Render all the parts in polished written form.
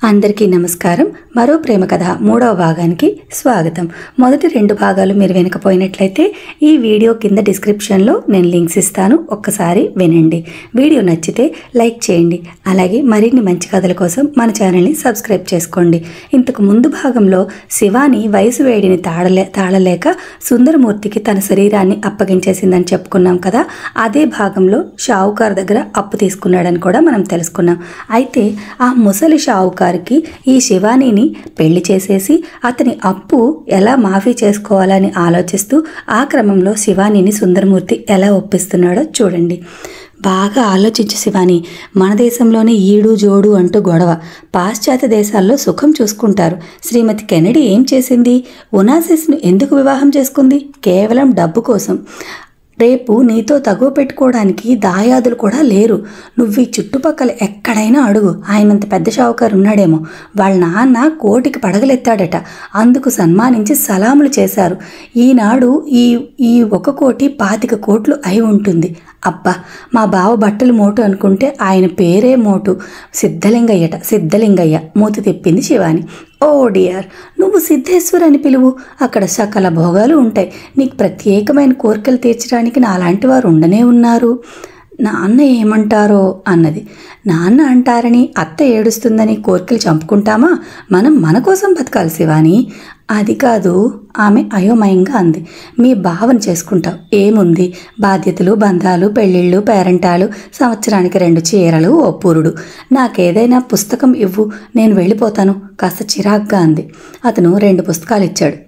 అందరికీ నమస్కారం. మరో ప్రేమ కథ మూడవ భాగానికి స్వాగతం. మొదటి 2 భాగాలు మీరు వినకపోయినట్లయితే ఈ వీడియో కింద డిస్క్రిప్షన్లో నేను లింక్స్ ఇస్తాను, ఒక్కసారి వినండి. వీడియో నచ్చితే లైక్ చేయండి. అలాగే మరిన్ని మంచి కథల కోసం మన ఛానల్ని సబ్స్క్రైబ్ చేసుకోండి. ఇంతకు ముందు భాగంలో శివాని వయసు వేడిని తాళలేక సుందరమూర్తికి తన శరీరాన్ని అప్పగించేసిందని చెప్పుకున్నాం కదా. అదే భాగంలో షావుకారు దగ్గర అప్పు తీసుకున్నాడని కూడా మనం తెలుసుకున్నాం. అయితే ఆ ముసలి షావుకారు ఈ శివానీని పెళ్లి చేసేసి అతని అప్పు ఎలా మాఫీ చేసుకోవాలని ఆలోచిస్తూ ఆ క్రమంలో శివానీని సుందరమూర్తి ఎలా ఒప్పిస్తున్నాడో చూడండి. బాగా ఆలోచించు శివాని. మన దేశంలోనే ఈడు జోడు అంటూ గొడవ. పాశ్చాత్య దేశాల్లో సుఖం చూసుకుంటారు. శ్రీమతి కెనడీ ఏం చేసింది? ఒనాసిస్ను ఎందుకు వివాహం చేసుకుంది? కేవలం డబ్బు కోసం. రేపు నీతో తగువ పెట్టుకోవడానికి దాయాదులు కూడా లేరు. నువ్వు ఈ చుట్టుపక్కల ఎక్కడైనా అడుగు, ఆయనంత పెద్ద షావుకారు ఉన్నాడేమో. వాళ్ళ నాన్న కోటికి పడగలెత్తాడట, అందుకు సన్మానించి సలాములు చేశారు. ఈనాడు ఈ 1 కోటి 25 కోట్లు అయి ఉంటుంది. అబ్బా, మా బావ బట్టలు మోటు అనుకుంటే ఆయన పేరే మోటు. సిద్ధలింగయ్య మూతి తిప్పింది శివాని. ఓ డియర్, నువ్వు సిద్ధేశ్వర్ అని పిలువు. అక్కడ సకల భోగాలు ఉంటాయి. నీకు ప్రత్యేకమైన కోరికలు తీర్చడానికి నాలాంటి వారు ఉండనే ఉన్నారు. నాన్న ఏమంటారో అన్నది. నాన్న అంటారని అత్త ఏడుస్తుందని కోరికలు చంపుకుంటామా? మనం మన కోసం బతకాలి శివాని. అది కాదు, ఆమె అయోమయంగా అంది. మీ భావన చేసుకుంటావు, ఏముంది? బాధ్యతలు, బంధాలు, పెళ్ళిళ్ళు, పేరెంటాలు, సంవత్సరానికి 2 చీరలు, ఓ పురుడు. నాకేదైనా పుస్తకం ఇవ్వు, నేను వెళ్ళిపోతాను కాస్త చిరాగ్గా అంది. అతను 2 పుస్తకాలు ఇచ్చాడు.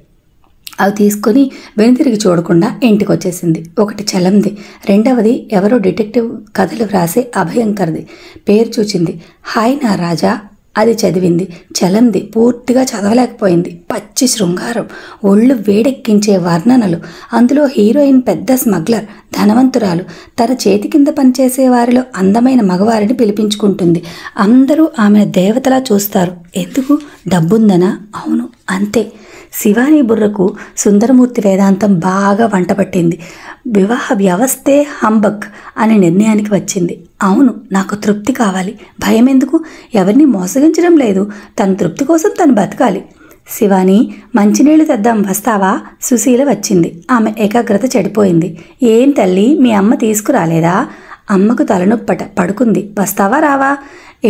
అవి తీసుకుని వెనుతిరిగి చూడకుండా ఇంటికి వచ్చేసింది. ఒకటి చలంది, రెండవది ఎవరో డిటెక్టివ్ కథలు వ్రాసే అభయంకర్ది. పేరు చూచింది. హాయ్ నా రాజా. అది చదివింది. చలంది పూర్తిగా చదవలేకపోయింది. పచ్చి శృంగారం, ఒళ్ళు వేడెక్కించే వర్ణనలు. అందులో హీరోయిన్ పెద్ద స్మగ్లర్, ధనవంతురాలు. తన చేతి కింద పనిచేసే వారిలో అందమైన మగవారిని పిలిపించుకుంటుంది. అందరూ ఆమెను దేవతలా చూస్తారు. ఎందుకు? డబ్బుందనా? అవును, అంతే. శివాని బుర్రకు సుందరమూర్తి వేదాంతం బాగా వంటపట్టింది. వివాహ వ్యవస్థే హంబక్ అనే నిర్ణయానికి వచ్చింది. అవును, నాకు తృప్తి కావాలి. భయం ఎందుకు? ఎవరిని మోసగించడం లేదు. తన తృప్తి కోసం తను బతకాలి. శివాని, మంచినీళ్ళు తెద్దాం, వస్తావా? సుశీల వచ్చింది. ఆమె ఏకాగ్రత చెడిపోయింది. ఏం తల్లి, మీ అమ్మ తీసుకురాలేదా? అమ్మకు తలనొప్పట, పడుకుంది. వస్తావా రావా?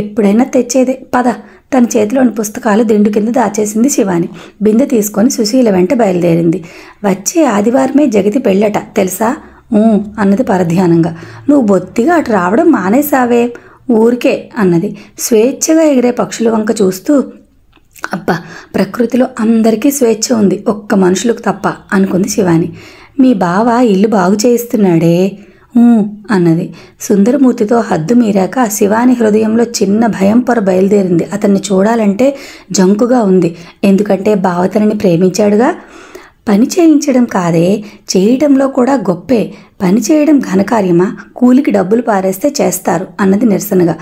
ఎప్పుడైనా తెచ్చేదే, పద. తన చేతిలోని పుస్తకాలు దిండు కింద దాచేసింది శివాని. బిందె తీసుకొని సుశీల వెంట బయలుదేరింది. వచ్చే ఆదివారమే జగతి పెళ్ళట, తెలుసా? అన్నది పరధ్యానంగా. నువ్వు బొత్తిగా అటు రావడం మానేసావే. ఊరికే అన్నది స్వేచ్ఛగా ఎగిరే పక్షుల వంక చూస్తూ. అబ్బా, ప్రకృతిలో అందరికీ స్వేచ్ఛ ఉంది, ఒక్క మనుషులకు తప్ప అనుకుంది శివాని. మీ బావ ఇల్లు బాగు చేయిస్తున్నాడే అన్నది. సుందరమూర్తితో హద్దు మీరాక శివాని హృదయంలో చిన్న భయం పొర బయలుదేరింది. అతన్ని చూడాలంటే జంకుగా ఉంది. ఎందుకంటే బావతనని ప్రేమించాడుగా. పని చేయించడం కాదే, చేయడంలో కూడా గొప్పే. పని చేయడం ఘనకార్యమా? కూలికి డబ్బులు పారేస్తే చేస్తారు అన్నది నిరసనగా.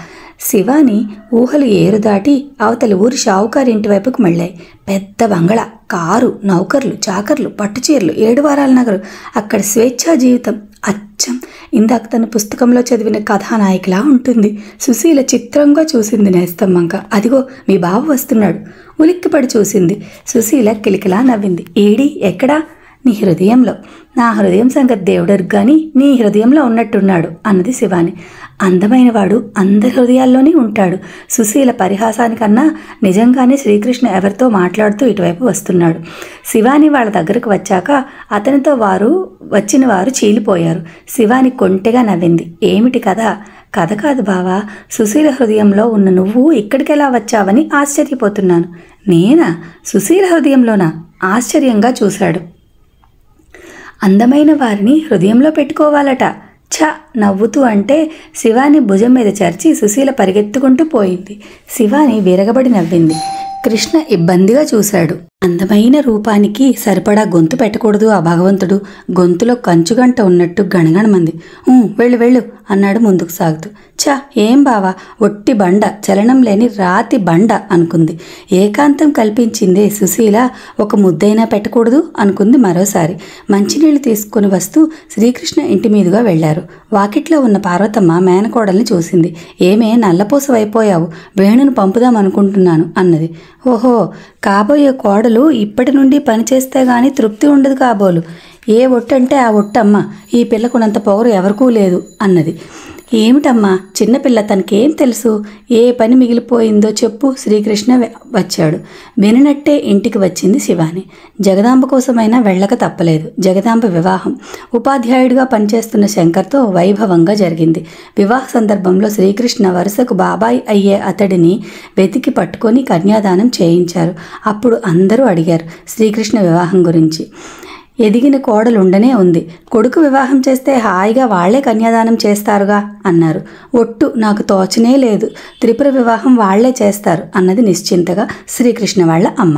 శివాని ఊహలు ఏరు దాటి అవతలి ఊరి షావుకారి ఇంటి వైపుకు మళ్ళాయి. పెద్ద బంగళా, కారు, నౌకర్లు, చాకర్లు, పట్టుచీరలు, 7 వారాల నగరు. అక్కడ స్వేచ్ఛా జీవితం. అచ్చం ఇందాక తన పుస్తకంలో చదివిన కథానాయికలా ఉంటుంది. సుశీల చిత్రంగా చూసింది నేస్తమ్మంక. అదిగో మీ బావ వస్తున్నాడు. ఉలిక్కిపడి చూసింది. సుశీల కిలికిలా నవ్వింది. ఏడి, ఎక్కడా? నీ హృదయంలో. నా హృదయం సంగతి దేవుడరు గాని నీ హృదయంలో ఉన్నట్టున్నాడు అన్నది శివాని. అందమైన వాడు అందరి హృదయాల్లోనే ఉంటాడు. సుశీల పరిహాసానికన్నా నిజంగానే శ్రీకృష్ణ ఎవరితో మాట్లాడుతూ ఇటువైపు వస్తున్నాడు. శివాని వాళ్ళ దగ్గరకు వచ్చాక అతనితో వచ్చిన వారు చీలిపోయారు. శివాని కొంటెగా నవ్వింది. ఏమిటి కథ? కథ కాదు బావా, సుశీల హృదయంలో ఉన్న నువ్వు ఇక్కడికెలా వచ్చావని ఆశ్చర్యపోతున్నాను. నేనా? సుశీల హృదయంలోనా? ఆశ్చర్యంగా చూశాడు. అందమైన వారిని హృదయంలో పెట్టుకోవాలట. నవ్వుతూ అంటే శివాని భుజం మీద చర్చి సుశీల పరిగెత్తుకుంటూ పోయింది. శివాని విరగబడి నవ్వింది. కృష్ణ ఇబ్బందిగా చూశాడు. అందమైన రూపానికి సరిపడా గొంతు పెట్టకూడదు ఆ భగవంతుడు. గొంతులో కంచుగంట ఉన్నట్టు గణగణమంది. వెళ్ళు వెళ్ళు అన్నాడు ముందుకు సాగుతూ. ఛా, ఏం బావా, ఒట్టి బండ, చలనం లేని రాతి బండ అనుకుంది. ఏకాంతం కల్పించిందే సుశీల, ఒక ముద్దైనా పెట్టకూడదు అనుకుంది మరోసారి. మంచినీళ్లు తీసుకుని వస్తూ శ్రీకృష్ణ ఇంటి మీదుగా వెళ్లారు. వాకిట్లో ఉన్న పార్వతమ్మ మేనకోడల్ని చూసింది. ఏమే నల్లపూసవైపోయావు, వేణును పంపుదామనుకుంటున్నాను అన్నది. ఓహో, కాబోయే కోడలు ఇప్పటి నుండి పనిచేస్తే గాని తృప్తి ఉండదు కాబోలు. ఏ ఒట్టంటే ఆ ఒట్టమ్మ, ఈ పిల్లకునంత పొగరు ఎవరికూ లేదు అన్నది. ఏమిటమ్మా చిన్నపిల్ల, తనకేం తెలుసు, ఏ పని మిగిలిపోయిందో చెప్పు. శ్రీకృష్ణ వచ్చాడు. విననట్టే ఇంటికి వచ్చింది శివాని. జగదాంబ కోసమైనా వెళ్ళక తప్పలేదు. జగదాంబ వివాహం ఉపాధ్యాయుడిగా పనిచేస్తున్న శంకర్తో వైభవంగా జరిగింది. వివాహ సందర్భంలో శ్రీకృష్ణ వరుసకు బాబాయ్ అయ్యే అతడిని వెతికి పట్టుకొని కన్యాదానం చేయించారు. అప్పుడు అందరూ అడిగారు శ్రీకృష్ణ వివాహం గురించి. ఎదిగిన కోడలుండనే ఉంది, కొడుకు వివాహం చేస్తే హాయిగా వాళ్లే కన్యాదానం చేస్తారుగా అన్నారు. ఒట్టు, నాకు తోచనే లేదు, త్రిపుర వివాహం వాళ్లే చేస్తారు అన్నది నిశ్చింతగా శ్రీకృష్ణ వాళ్ళ అమ్మ.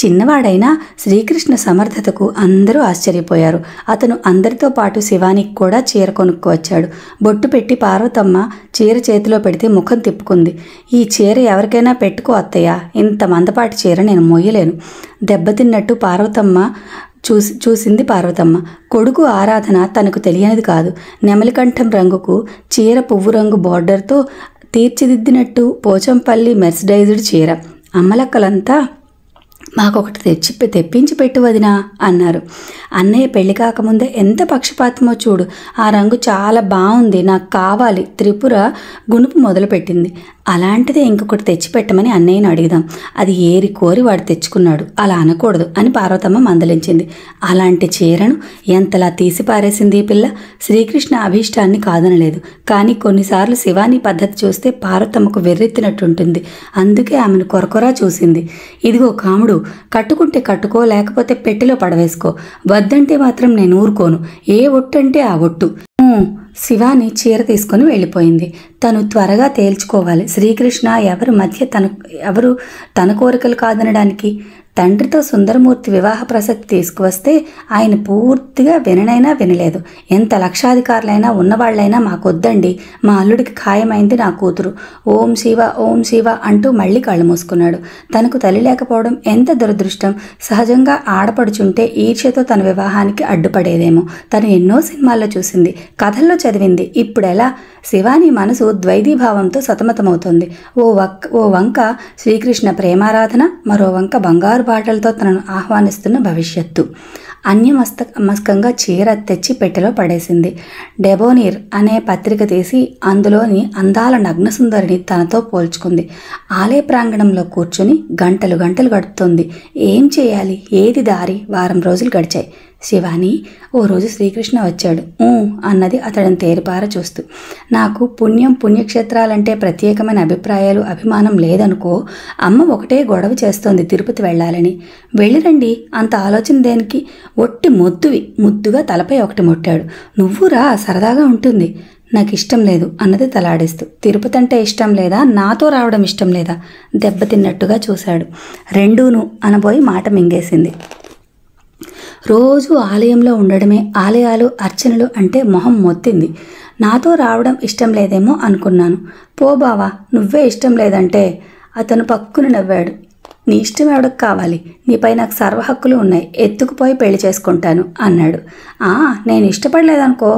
చిన్నవాడైనా శ్రీకృష్ణ సమర్థతకు అందరూ ఆశ్చర్యపోయారు. అతను అందరితో పాటు శివానికి కూడా చీర కొనుక్కు-వచ్చాడు. బొట్టు పెట్టి పార్వతమ్మ చీర చేతిలో పెడితే ముఖం తిప్పుకుంది. ఈ చీర ఎవరికైనా పెట్టుకో అత్తయ్య, ఇంత మందపాటి చీర నేను మొయ్యలేను. దెబ్బతిన్నట్టు చూసింది పార్వతమ్మ. కొడుకు ఆరాధన తనకు తెలియనిది కాదు. నెమలికంఠం రంగుకు చీర పువ్వు రంగు బోర్డర్తో తీర్చిదిద్దినట్టు పోచంపల్లి మెర్సిడైజ్డ్ చీర. అమ్మలక్కలంతా మాకొకటి తెప్పించి పెట్టు వదినా అన్నారు. అన్నయ్య పెళ్లి కాకముందే ఎంత పక్షపాతమో చూడు, ఆ రంగు చాలా బాగుంది, నాకు కావాలి. త్రిపుర గుణుపు మొదలుపెట్టింది. అలాంటిదే ఇంకొకటి తెచ్చిపెట్టమని అన్నయ్యను అడిగిదాం. అది ఏరి కోరి వాడు తెచ్చుకున్నాడు, అలా అనకూడదు అని పార్వతమ్మ మందలించింది. అలాంటి చీరను ఎంతలా తీసి పారేసింది ఈ పిల్ల. శ్రీకృష్ణ అభీష్టాన్ని కాదనలేదు, కానీ కొన్నిసార్లు శివాని పద్ధతి చూస్తే పార్వతమ్మకు వెర్రెత్తినట్టుంటుంది. అందుకే ఆమెను కొరకొరా చూసింది. ఇదిగో కాముడు, కట్టుకుంటే కట్టుకో, లేకపోతే పెట్టెలో పడవేసుకో, వద్దంటే మాత్రం నేను ఊరుకోను. ఏ ఒట్టంటే ఆ ఒట్టు. శివాని చీర తీసుకొని వెళ్ళిపోయింది. తను త్వరగా తేల్చుకోవాలి. శ్రీకృష్ణ ఎవరు తన కోరికలు కాదనడానికి? తండ్రితో సుందరమూర్తి వివాహ ప్రసక్తి తీసుకువస్తే ఆయన పూర్తిగా విననైనా వినలేదు. ఎంత లక్షాధికారులైనా ఉన్నవాళ్లైనా మాకొద్దండి, మా అల్లుడికి ఖాయమైంది నా కూతురు, ఓం శివ ఓం శివ అంటూ మళ్ళీ కళ్ళు మూసుకున్నాడు. తనకు తల్లి లేకపోవడం ఎంత దురదృష్టం. సహజంగా ఆడపడుచుంటే ఈర్ష్యతో తన వివాహానికి అడ్డుపడేదేమో. తను ఎన్నో సినిమాల్లో చూసింది, కథల్లో చదివింది. ఇప్పుడెలా? శివాని మనసు ద్వైతీభావంతో సతమతమవుతోంది. ఓ వంక శ్రీకృష్ణ ప్రేమారాధన, మరో వంక బంగారు బాటలతో తనను ఆహ్వానిస్తున్న భవిష్యత్తు. అన్యమస్తకంగా చీర తెచ్చి పెట్టెలో పడేసింది. డెబోనీర్ అనే పత్రిక తీసి అందులోని అందాల నగ్నసుందరిని తనతో పోల్చుకుంది. ఆలయ ప్రాంగణంలో కూర్చుని గంటలు గడుపుతోంది. ఏం చేయాలి, ఏది దారి? వారం రోజులు గడిచాయి. శివాని, ఓ రోజు శ్రీకృష్ణ వచ్చాడు అన్నది అతడిని తేరిపార చూస్తూ. నాకు పుణ్యక్షేత్రాలంటే ప్రత్యేకమైన అభిమానం లేదనుకో. అమ్మ ఒకటే గొడవ చేస్తోంది తిరుపతి వెళ్ళాలని. వెళ్ళిరండి, అంత ఆలోచన దేనికి? ఒట్టి ముద్దుగా తలపై ఒకటి మొట్టాడు. నువ్వు రా, సరదాగా ఉంటుంది. నాకు ఇష్టం లేదు అన్నది తలాడిస్తూ. తిరుపతి అంటే ఇష్టం లేదా, నాతో రావడం ఇష్టం లేదా? దెబ్బతిన్నట్టుగా చూశాడు. రెండూను అనబోయి మాట మింగేసింది. రోజు ఆలయంలో ఉండడమే, ఆలయాలు అర్చనలు అంటే మొహం మొత్తింది. నాతో రావడం ఇష్టం లేదేమో అనుకున్నాను. పో బావా, నువ్వే ఇష్టం లేదంటే. అతను పక్కున నవ్వాడు. నీ ఇష్టం ఎవడికి కావాలి? నీపై నాకు సర్వ హక్కులు ఉన్నాయి, ఎత్తుకుపోయి పెళ్లి చేసుకుంటాను అన్నాడు. నేను ఇష్టపడలేదనుకో.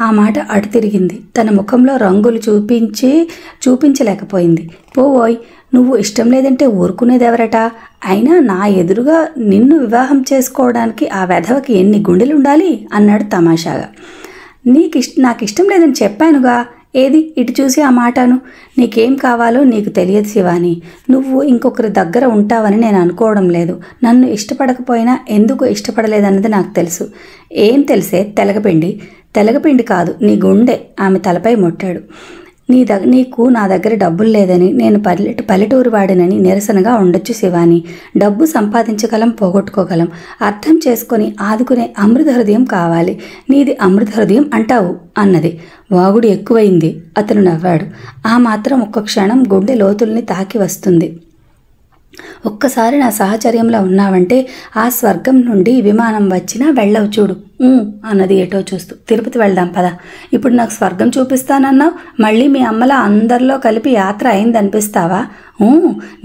ఆ మాట అటు తిరిగింది. తన ముఖంలో రంగులు చూపించలేకపోయింది. పోవోయ్, నువ్వు ఇష్టం లేదంటే ఊరుకునేదెవరట? అయినా నా ఎదురుగా నిన్ను వివాహం చేసుకోవడానికి ఆ వెధవకి ఎన్ని గుండెలుండాలి అన్నాడు తమాషాగా. నాకు ఇష్టం లేదని చెప్పానుగా. ఏది ఇటు చూసి ఆ మాటను? నీకేం కావాలో నీకు తెలియదు శివాని. నువ్వు ఇంకొకరి దగ్గర ఉంటావని నేను అనుకోవడం లేదు. నన్ను ఇష్టపడకపోయినా ఎందుకు ఇష్టపడలేదన్నది నాకు తెలుసు. ఏం తెలిసే? తెలగపిండి కాదు, నీ గుండె. ఆమె తలపై మొట్టాడు. నీకు నా దగ్గర డబ్బులు లేదని, నేను పల్లెటూరు వాడినని నిరసనగా ఉండొచ్చు శివాని. డబ్బు సంపాదించగలం, పోగొట్టుకోగలం. అర్థం చేసుకొని ఆదుకునే అమృత హృదయం కావాలి. నీది అమృత హృదయం అంటావు అన్నది. వాగుడు ఎక్కువైంది. అతను నవ్వాడు. ఆ మాత్రం ఒక్క క్షణం గుండె లోతుల్ని తాకి వస్తుంది. ఒక్కసారి నా సహచర్యంలో ఉన్నావంటే ఆ స్వర్గం నుండి విమానం వచ్చినా వెళ్ళవు చూడు అన్నది ఏటో చూస్తూ. తిరుపతి వెళ్దాం పదా, ఇప్పుడు నాకు స్వర్గం చూపిస్తానన్నావు, మళ్ళీ మీ అమ్మలా అందరిలో కలిపి యాత్ర అయిందనిపిస్తావా?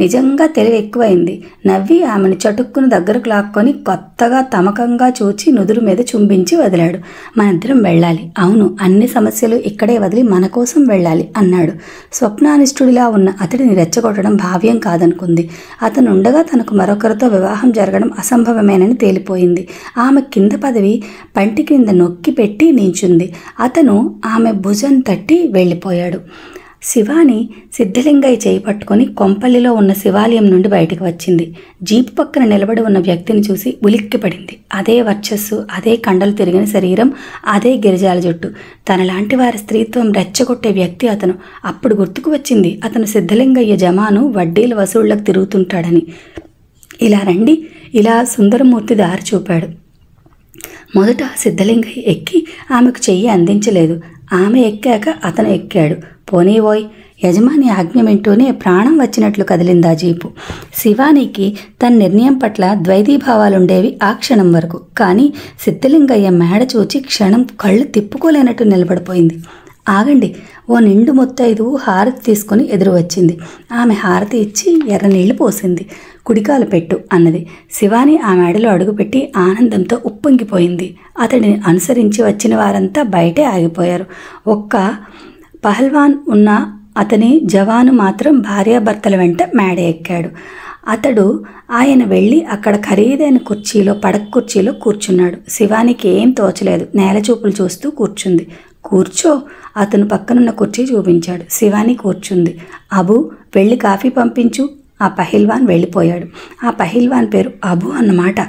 నిజంగా తెలివి ఎక్కువైంది. నవ్వి ఆమెను చటుక్కును దగ్గరకు లాక్కొని కొత్తగా తమకంగా చూచి నుదురు మీద చుంబించి వదిలాడు. మనిద్దరం వెళ్ళాలి, అవును, అన్ని సమస్యలు ఇక్కడే వదిలి మన కోసం వెళ్ళాలి అన్నాడు. స్వప్నానిష్ఠుడిలా ఉన్న అతడిని రెచ్చగొట్టడం భావ్యం కాదనుకుంది. అతను ఉండగా తనకు మరొకరితో వివాహం జరగడం అసంభవమేనని తేలిపోయింది. ఆమె కింద పదవి పంటి కింద నొక్కి పెట్టి నించుంది. అతను ఆమె భుజం తట్టి వెళ్ళిపోయాడు. శివాని సిద్ధలింగయ్య చేయి పట్టుకొని కొంపల్లిలో ఉన్న శివాలయం నుండి బయటకు వచ్చింది. జీపు పక్కన నిలబడి ఉన్న వ్యక్తిని చూసి ఉలిక్కిపడింది. అదే వర్చస్సు, అదే కండలు తిరిగిన శరీరం, అదే గిరిజాల జుట్టు. తనలాంటి వారి స్త్రీత్వం రెచ్చగొట్టే వ్యక్తి అతను. అప్పుడు గుర్తుకు వచ్చింది అతను సిద్ధలింగయ్య జమాను వడ్డీల వసూళ్లకు తిరుగుతుంటాడని. ఇలా రండి, ఇలా సుందరమూర్తి దారి చూపాడు. మొదట సిద్ధలింగయ్య ఎక్కి ఆమెకు చెయ్యి అందించలేదు. ఆమె ఎక్కాక అతను ఎక్కాడు. పోనీవోయ్, యజమాని ఆజ్ఞ వింటూనే ప్రాణం వచ్చినట్లు కదిలిందా జీపు. శివానికి తన నిర్ణయం పట్ల ద్వైతీభావాలుండేవి ఆ క్షణం వరకు. కానీ సిద్ధలింగయ్య మేడ చూచి క్షణం కళ్ళు తిప్పుకోలేనట్టు నిలబడిపోయింది. ఆగండి, ఓ నిండు ముత్తైదువు హారతి తీసుకుని ఎదురు వచ్చింది. ఆమె హారతి ఇచ్చి ఎర్రనీళ్లు పోసింది. కుడికాలు పెట్టు అన్నది. శివాని ఆ మేడలో అడుగుపెట్టి ఆనందంతో ఉప్పొంగిపోయింది. అతడిని అనుసరించి వచ్చిన వారంతా బయటే ఆగిపోయారు. ఒక్క పహల్వాన్ ఉన్న అతని జవాను మాత్రం భార్యాభర్తల వెంట మేడ ఎక్కాడు. ఆయన వెళ్ళి అక్కడ ఖరీదైన కుర్చీలో, పడక కుర్చీలో కూర్చున్నాడు. శివానికి ఏం తోచలేదు. నేలచూపులు చూస్తూ కూర్చుంది. కూర్చో, అతను పక్కనున్న కుర్చీ చూపించాడు. శివాని కూర్చుంది. అబు, వెళ్ళి కాఫీ పంపించు. ఆ పహిల్వాన్ వెళ్ళిపోయాడు. ఆ పహిల్వాన్ పేరు అబు అన్నమాట.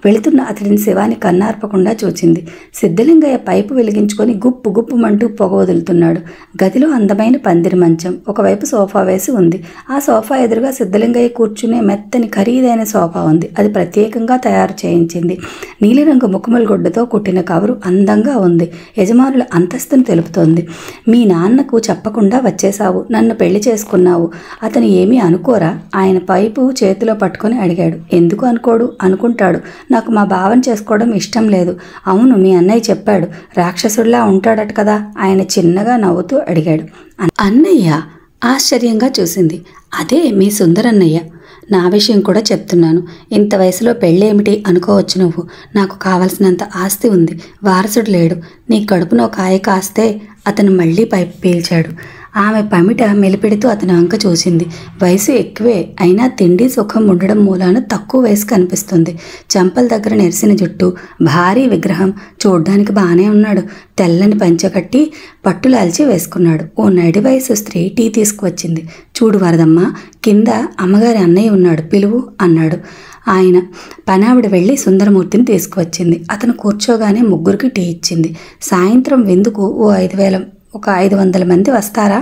వెళుతున్న అతడిని శివాని కన్నార్పకుండా చూచింది. సిద్ధలింగయ్య పైపు వెలిగించుకొని గుప్పు గుప్పుమంటూ పొగ వదులుతున్నాడు. గదిలో అందమైన పందిరి మంచం, ఒకవైపు సోఫా వేసి ఉంది. ఆ సోఫా ఎదురుగా సిద్ధలింగయ్య కూర్చునే మెత్తని ఖరీదైన సోఫా ఉంది. అది ప్రత్యేకంగా తయారు చేయించింది. నీలిరంగు ముఖముల గుడ్డతో కుట్టిన కవరు అందంగా ఉంది. యజమానుల అంతస్తును తెలుపుతోంది. మీ నాన్నకు చెప్పకుండా వచ్చేశావు, నన్ను పెళ్లి చేసుకున్నావు, అతను ఏమీ అనుకోరా? ఆయన పైపు చేతిలో పట్టుకొని అడిగాడు. ఎందుకు అనుకోడు? అనుకుంటాడు. నాకు మా భావం చేసుకోవడం ఇష్టం లేదు. అవును, మీ అన్నయ్య చెప్పాడు, రాక్షసుడిలా ఉంటాడట కదా. ఆయన చిన్నగా నవ్వుతూ అడిగాడు. అన్నయ్య ఆశ్చర్యంగా చూసింది. అదే మీ సుందరన్నయ్య. నా విషయం కూడా చెప్తున్నాను. ఇంత వయసులో పెళ్ళేమిటి అనుకోవచ్చు నువ్వు. నాకు కావలసినంత ఆస్తి ఉంది, వారసుడు లేడు. నీ కడుపున ఒక కాయ కాస్తే. అతను మళ్ళీ పైపు పీల్చాడు. ఆమె పమిట మెలిపెడుతూ అతని వంక చూసింది. వయసు ఎక్కువే, అయినా తిండి సుఖం ఉండడం మూలాన తక్కువ వయసు కనిపిస్తుంది. చెంపల దగ్గర నెరిసిన జుట్టు, భారీ విగ్రహం. చూడ్డానికి బాగానే ఉన్నాడు. తెల్లని పంచకట్టి పట్టులాల్చి వేసుకున్నాడు. ఓ నడి వయసు స్త్రీ టీ తీసుకువచ్చింది. చూడు వరదమ్మ, కింద అమ్మగారి అన్నయ్య ఉన్నాడు, పిలువు అన్నాడు. ఆయన పనావిడ వెళ్ళి సుందరమూర్తిని తీసుకువచ్చింది. అతను కూర్చోగానే ముగ్గురికి టీ ఇచ్చింది. సాయంత్రం విందుకు ఒక 500 మంది వస్తారా?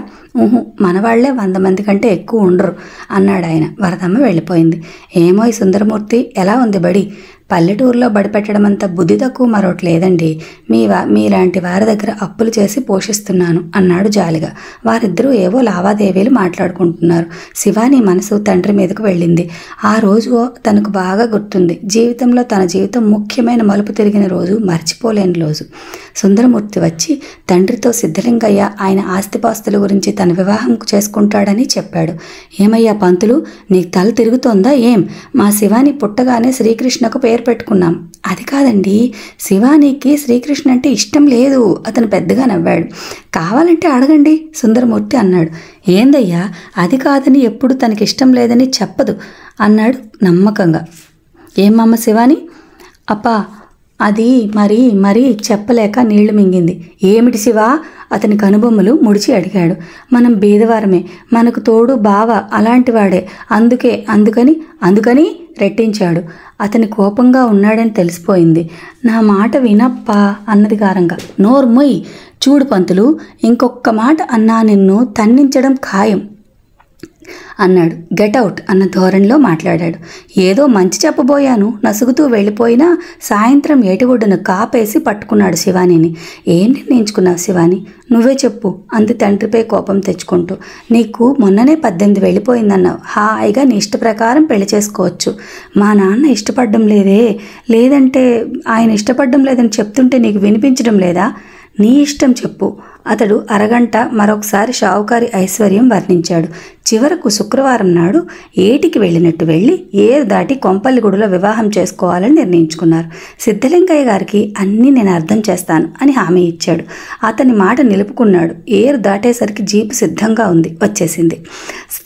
మనవాళ్లే 100 మంది కంటే ఎక్కువ ఉండరు అన్నాడు ఆయన. వరదమ్మ వెళ్ళిపోయింది. ఏమో ఈ సుందరమూర్తి, ఎలా ఉంది బడి? పల్లెటూరులో బడి పెట్టడం అంత బుద్ధి తక్కువ మరొకటి లేదండి. మీలాంటి వారి దగ్గర అప్పులు చేసి పోషిస్తున్నాను అన్నాడు జాలిగా. వారిద్దరూ ఏవో లావాదేవీలు మాట్లాడుకుంటున్నారు. శివాని మనసు తండ్రి మీదకు వెళ్ళింది. ఆ రోజు తనకు బాగా గుర్తుంది. జీవితంలో తన జీవితం ముఖ్యమైన మలుపు తిరిగిన రోజు, మర్చిపోలేని రోజు. సుందరమూర్తి వచ్చి తండ్రితో సిద్ధలింగయ్య ఆయన ఆస్తిపాస్తుల గురించి తన వివాహం చేసుకుంటాడని చెప్పాడు. ఏమయ్యా పంతులు, నీకు తల తిరుగుతోందా ఏం? మా శివాని పుట్టగానే శ్రీకృష్ణకు పేరు పెట్టుకున్నాం. అది కాదండి, శివానికి శ్రీకృష్ణ అంటే ఇష్టం లేదు. అతను పెద్దగా నవ్వాడు. కావాలంటే అడగండి సుందరమూర్తి అన్నాడు. ఏందయ్యా, అది కాదని ఎప్పుడు తనకిష్టం లేదని చెప్పదు అన్నాడు నమ్మకంగా. ఏమమ్మ శివాని? అప్పా, అది మరీ చెప్పలేక నీళ్లు మింగింది. ఏమిటి శివా? అతని కనుబొమ్మలు ముడిచి అడిగాడు. మనం బీదవారమే, మనకు తోడు బావ అలాంటివాడే, అందుకని రెట్టించాడు. అతని కోపంగా ఉన్నాడని తెలిసిపోయింది. నా మాట వినప్పా అన్నది గారంగా. నోర్మొయ్, చూడు పంతులు, ఇంకొక్క మాట అన్నా నిన్ను తన్నించడం ఖాయం. అన్నాడు. గెట్ అవుట్ అన్న ధోరణిలో మాట్లాడాడు. ఏదో మంచి చెప్పబోయాను నసుగుతూ వెళ్ళిపోయినా సాయంత్రం ఏటిగుడ్డను కాపేసి పట్టుకున్నాడు శివానీని. ఏం నిర్ణయించుకున్నావు శివాని? నువ్వే చెప్పు అంది తండ్రిపై కోపం తెచ్చుకుంటూ. నీకు మొన్ననే 18 వెళ్ళిపోయిందన్నావు. హాయిగా నీ ఇష్ట ప్రకారం పెళ్లి చేసుకోవచ్చు. మా నాన్న ఇష్టపడడం లేదంటే ఆయన ఇష్టపడడం లేదని చెప్తుంటే నీకు వినిపించడం లేదా? నీ ఇష్టం చెప్పు. అతడు అరగంట మరొకసారి షావుకారి ఐశ్వర్యం వర్ణించాడు. చివరకు శుక్రవారం నాడు ఏటికి వెళ్ళినట్టు వెళ్ళి ఏరు దాటి కొంపల్లిగూడలో వివాహం చేసుకోవాలని నిర్ణయించుకున్నారు. సిద్ధలింగయ్య గారికి అన్నీ నేను అర్థం చేస్తాను అని హామీ ఇచ్చాడు. అతని మాట నిలుపుకున్నాడు. ఏరు దాటేసరికి జీపు సిద్ధంగా ఉంది, వచ్చేసింది.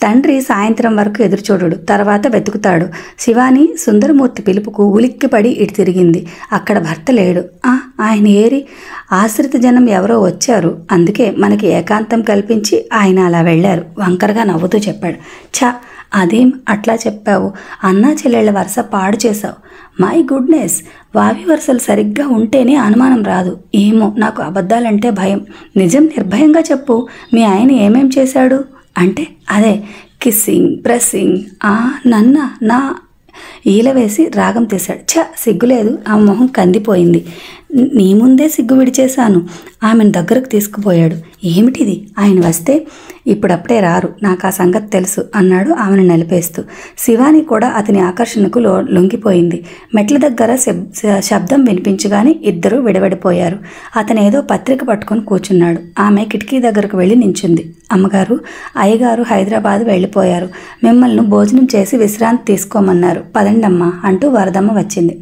తండ్రి సాయంత్రం వరకు ఎదురుచూడడు, తర్వాత వెతుకుతాడు. శివాని సుందరమూర్తి పిలుపుకు ఉలిక్కిపడి ఇటు తిరిగింది. అక్కడ భర్త లేడు. ఆయన ఏరి? ఆశ్రిత జనం ఎవరో వచ్చారు, అందుకే మనకి ఏకాంతం కల్పించి ఆయన అలా వెళ్ళారు వంకరగా నవ్వుతూ చెప్పాడు. అదేం అట్లా చెప్పావు? అన్నా చెల్లెళ్ల వరుస పాడు చేశావు. మై గుడ్నెస్, వావి వరుసలు సరిగ్గా ఉంటేనే అనుమానం రాదు. ఏమో, నాకు అబద్ధాలంటే భయం. నిజం నిర్భయంగా చెప్పు. మీ ఆయన ఏమేం చేశాడు? అంటే అదే కిస్సింగ్, ప్రెస్సింగ్. నా ఈల వేసి రాగం తీశాడు. సిగ్గులేదు. ఆ మొహం కందిపోయింది. నీ ముందే సిగ్గు విడిచేశాను. ఆమెను దగ్గరకు తీసుకుపోయాడు. ఏమిటిది? ఆయన వస్తే ఇప్పుడప్పుడే రారు, నాకు ఆ సంగతి తెలుసు అన్నాడు ఆమెను నలిపేస్తూ. శివాని కూడా అతని ఆకర్షణకు లొంగిపోయింది. మెట్ల దగ్గర శబ్దం వినిపించగానే ఇద్దరూ విడవడిపోయారు. అతనేదో పత్రిక పట్టుకొని కూర్చున్నాడు. ఆమె కిటికీ దగ్గరకు వెళ్ళి నించుంది. అమ్మగారు, అయ్యగారు హైదరాబాద్ వెళ్ళిపోయారు. మిమ్మల్ని భోజనం చేసి విశ్రాంతి తీసుకోమన్నారు. పదండమ్మా అంటూ వరదమ్మ వచ్చింది.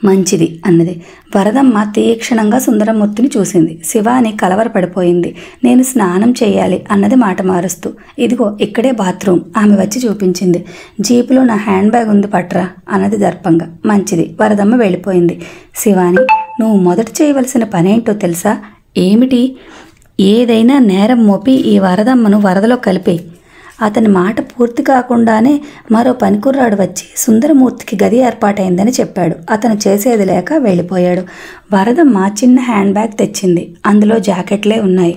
మంచిది అన్నది. వరదమ్మ తీక్షణంగా సుందరమూర్తిని చూసింది. శివాని కలవరపడిపోయింది. నేను స్నానం చేయాలి అన్నది మాట మారుస్తూ. ఇదిగో ఇక్కడే బాత్రూమ్. ఆమె వచ్చి చూపించింది. జీపులో నా హ్యాండ్ బ్యాగ్ ఉంది, పట్రా అన్నది దర్పంగా. మంచిది. వరదమ్మ వెళ్ళిపోయింది. శివాని, నువ్వు మొదట చేయవలసిన పనేంటో తెలుసా? ఏమిటి? ఏదైనా నేరం మోపి ఈ వరదమ్మను వరదలో కలిపే. అతని మాట పూర్తి కాకుండానే మరో పనికుర్రాడు వచ్చి సుందరమూర్తికి గది ఏర్పాటైందని చెప్పాడు. అతను చేసేది లేక వెళ్ళిపోయాడు. వరదమ్మ చిన్న హ్యాండ్ బ్యాగ్ తెచ్చింది. అందులో జాకెట్లే ఉన్నాయి.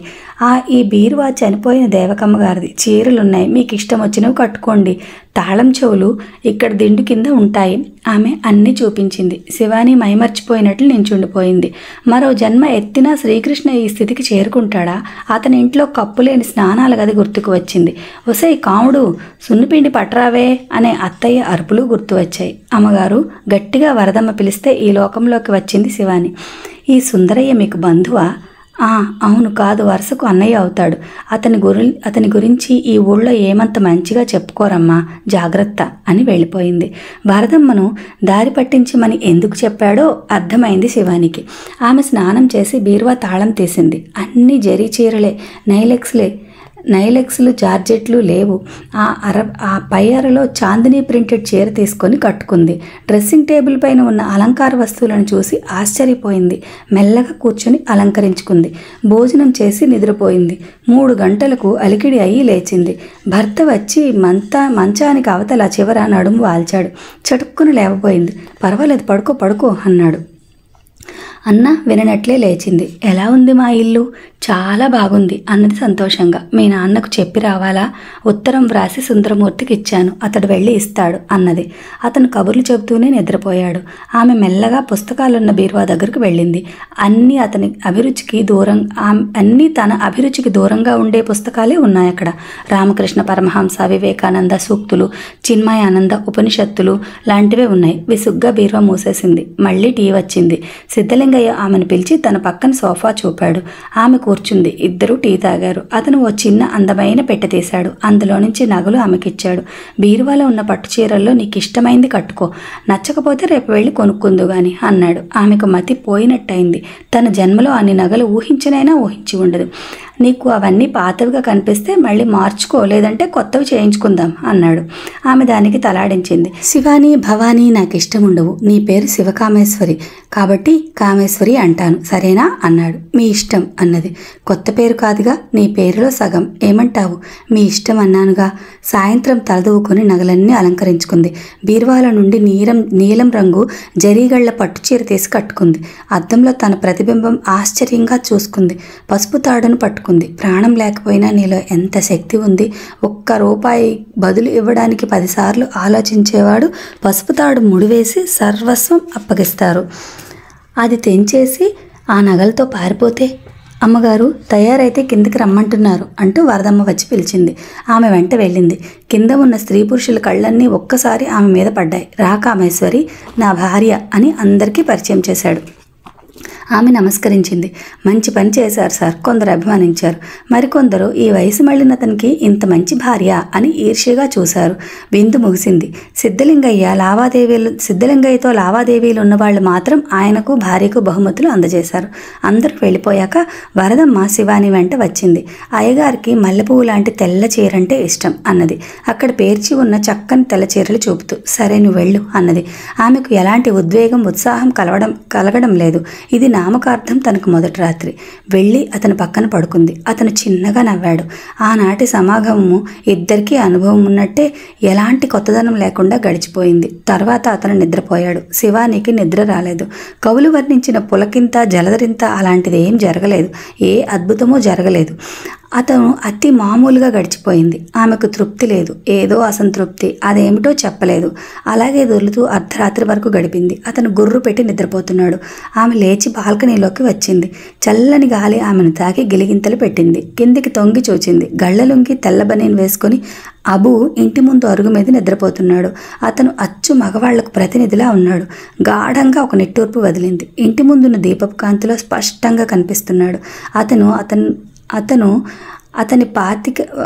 ఈ బీరువా చనిపోయిన దేవకమ్మ గారిది. చీరలున్నాయి, మీకు ఇష్టం వచ్చినవి కట్టుకోండి. తాళం చెవులు ఇక్కడ దిండు కింద ఉంటాయి. ఆమె అన్నీ చూపించింది. శివాని మైమర్చిపోయినట్లు నించుండిపోయింది. మరో జన్మ ఎత్తినా శ్రీకృష్ణ ఈ స్థితికి చేరుకుంటాడా? అతని ఇంట్లో కప్పులేని స్నానాల గది గుర్తుకు వచ్చింది. ఒసై కాముడు, సున్నిపిండి పట్టరావే అనే అత్తయ్య అరుపులు గుర్తు వచ్చాయి. అమ్మగారు గట్టిగా వరదమ్మ పిలిస్తే ఈ లోకంలోకి వచ్చింది శివాని. ఈ సుందరయ్య మీకు బంధువా? అవును. కాదు, వరుసకు అన్నయ్య అవుతాడు. అతని గురించి ఈ ఊళ్ళో ఏమంత మంచిగా చెప్పుకోరమ్మా, జాగ్రత్త అని వెళ్ళిపోయింది. వరదమ్మను దారి పట్టించమని ఎందుకు చెప్పాడో అర్థమైంది శివానికి. ఆమె స్నానం చేసి బీరువా తాళం తీసింది. అన్ని జరీ చీరలే, నైలెక్స్లు జార్జెట్లు లేవు. ఆ పై అరలో చాందినీ ప్రింటెడ్ చీర తీసుకొని కట్టుకుంది. డ్రెస్సింగ్ టేబుల్ పైన ఉన్న అలంకార వస్తువులను చూసి ఆశ్చర్యపోయింది. మెల్లగా కూర్చొని అలంకరించుకుంది. భోజనం చేసి నిద్రపోయింది. 3 గంటలకు అలికిడి అయ్యి లేచింది. భర్త వచ్చి మంచానికి అవతల చివర నడుము వాల్చాడు. చటుక్కున లేవబోయింది. పర్వాలేదు, పడుకో అన్నాడు. అన్న విననట్లే లేచింది. ఎలా ఉంది మా ఇల్లు? చాలా బాగుంది అన్నది సంతోషంగా. మీ నాన్నకు చెప్పి రావాలా? ఉత్తరం వ్రాసి సుందరమూర్తికి ఇచ్చాను, అతడు వెళ్ళి ఇస్తాడు అన్నది. అతను కబుర్లు చెబుతూనే నిద్రపోయాడు. ఆమె మెల్లగా పుస్తకాలున్న బీరువా దగ్గరకు వెళ్ళింది. అన్నీ తన అభిరుచికి దూరంగా ఉండే పుస్తకాలే ఉన్నాయి అక్కడ. రామకృష్ణ పరమహంస, వివేకానంద సూక్తులు, చిన్మయానంద ఉపనిషత్తులు లాంటివే ఉన్నాయి. విసుగ్గా బీరువా మూసేసింది. మళ్ళీ టీ వచ్చింది. సిద్ధలింగయ్య ఆమెను పిలిచి తన పక్కన సోఫా చూపాడు. ఆమె కూర్చుంది. ఇద్దరూ టీ తాగారు. అతను ఓ చిన్న అందమైన పెట్టె తీశాడు. అందులో నుంచి నగలు ఆమెకిచ్చాడు. బీరువాలో ఉన్న పట్టు చీరల్లో నీకు ఇష్టమైంది కట్టుకో, నచ్చకపోతే రేపు వెళ్ళి కొనుక్కుందు గాని అన్నాడు. ఆమెకు మతి పోయినట్టయింది. తన జన్మలో అన్ని నగలు ఊహించినైనా ఊహించి ఉండదు. నీకు అవన్నీ పాతవిగా కనిపిస్తే మళ్ళీ మార్చుకో, లేదంటే కొత్తవి చేయించుకుందాం అన్నాడు. ఆమె దానికి తలాడించింది. శివాని, భవానీ నాకు ఇష్టం ఉండవు. నీ పేరు శివకామేశ్వరి కాబట్టి కామేశ్వరి అంటాను, సరేనా అన్నాడు. మీ ఇష్టం అన్నది. కొత్త పేరు కాదుగా, నీ పేరులో సగం. ఏమంటావు? మీ ఇష్టం అన్నానుగా. సాయంత్రం తలదూకుని నగలన్నీ అలంకరించుకుంది. బీరువాల నుండి నీలం రంగు జరీగళ్ల పట్టుచీర తీసి కట్టుకుంది. అద్దంలో తన ప్రతిబింబం ఆశ్చర్యంగా చూసుకుంది. పసుపు తాడును పట్టుకుంది. పట్టుకుంది. ప్రాణం లేకపోయినా నీలో ఎంత శక్తి ఉంది, ₹1 బదులు ఇవ్వడానికి 10 సార్లు ఆలోచించేవాడు పసుపు తాడు ముడివేసి సర్వస్వం అప్పగిస్తారు. అది తెంచేసి ఆ నగలతో పారిపోతే, అమ్మగారు తయారైతే కిందకి రమ్మంటున్నారు అంటూ వరదమ్మ వచ్చి పిలిచింది. ఆమె వెంట వెళ్ళింది. కింద ఉన్న స్త్రీ పురుషుల కళ్ళన్నీ ఒక్కసారి ఆమె మీద పడ్డాయి. రా కామేశ్వరి, నా భార్య అని అందరికీ పరిచయం చేశాడు. ఆమె నమస్కరించింది. మంచి పని చేశారు సార్, కొందరు అభిమానించారు. మరికొందరు ఈ వయసు మళ్ళిన అతనికి ఇంత మంచి భార్య అని ఈర్ష్యగా చూశారు. విందు ముగిసింది. సిద్ధలింగయ్యతో లావాదేవీలు ఉన్నవాళ్ళు మాత్రం ఆయనకు భార్యకు బహుమతులు అందజేశారు. అందరూ వెళ్ళిపోయాక వరదమ్మ శివాని వెంట వచ్చింది. అయ్యగారికి మల్లెపువ్వు లాంటి తెల్ల చీరంటే ఇష్టం అన్నది. అక్కడ పేర్చి ఉన్న చక్కని తెల్ల చీరలు చూపుతూ, సరే నువ్వు వెళ్ళు అన్నది. ఆమెకు ఎలాంటి ఉద్వేగం ఉత్సాహం కలగడం లేదు. ఇది నామకార్థం తనకు మొదటి రాత్రి. వెళ్ళి అతని పక్కన పడుకుంది. అతను చిన్నగా నవ్వాడు. ఆనాటి సమాగమము ఇద్దరికీ అనుభవం ఉన్నట్టే ఎలాంటి కొత్తదనం లేకుండా గడిచిపోయింది. తర్వాత అతను నిద్రపోయాడు. శివానికి నిద్ర రాలేదు. కవులు వర్ణించిన పులకింత జలధరింత అలాంటిది ఏం జరగలేదు. ఏ అద్భుతమూ జరగలేదు. అతను అతి మామూలుగా గడిచిపోయింది. ఆమెకు తృప్తి లేదు, ఏదో అసంతృప్తి. అదేమిటో చెప్పలేదు. అలాగే దొర్లుతూ అర్ధరాత్రి వరకు గడిపింది. అతను గుర్రు పెట్టి నిద్రపోతున్నాడు. ఆమె లేచి బాల్కనీలోకి వచ్చింది. చల్లని గాలి ఆమెను తాకి గిలిగింతలు పెట్టింది. కిందికి తొంగి చూచింది. గళ్ళలుంగి తెల్ల బనీన్ వేసుకుని అబు ఇంటి ముందు అరుగు మీద నిద్రపోతున్నాడు. అతను అచ్చు మగవాళ్లకు ప్రతినిధిలా ఉన్నాడు. గాఢంగా ఒక నిట్టూర్పు వదిలింది. ఇంటి ముందున్న దీపపు కాంతిలో స్పష్టంగా కనిపిస్తున్నాడు.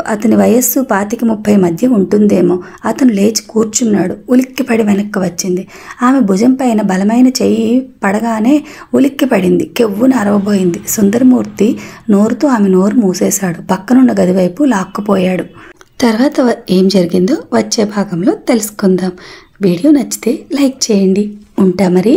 అతని వయస్సు 25-30 మధ్య ఉంటుందేమో. అతను లేచి కూర్చున్నాడు. ఉలిక్కిపడి వెనక్కి వచ్చింది. ఆమె భుజం పైన బలమైన చెయ్యి పడగానే ఉలిక్కిపడింది. కెవ్వున అరవబోయింది. సుందరమూర్తి నోరుతో ఆమె నోరు మూసేశాడు. పక్కనున్న గదివైపు లాక్కుపోయాడు. తర్వాత ఏం జరిగిందో వచ్చే భాగంలో తెలుసుకుందాం. వీడియో నచ్చితే లైక్ చేయండి. ఉంటా మరి.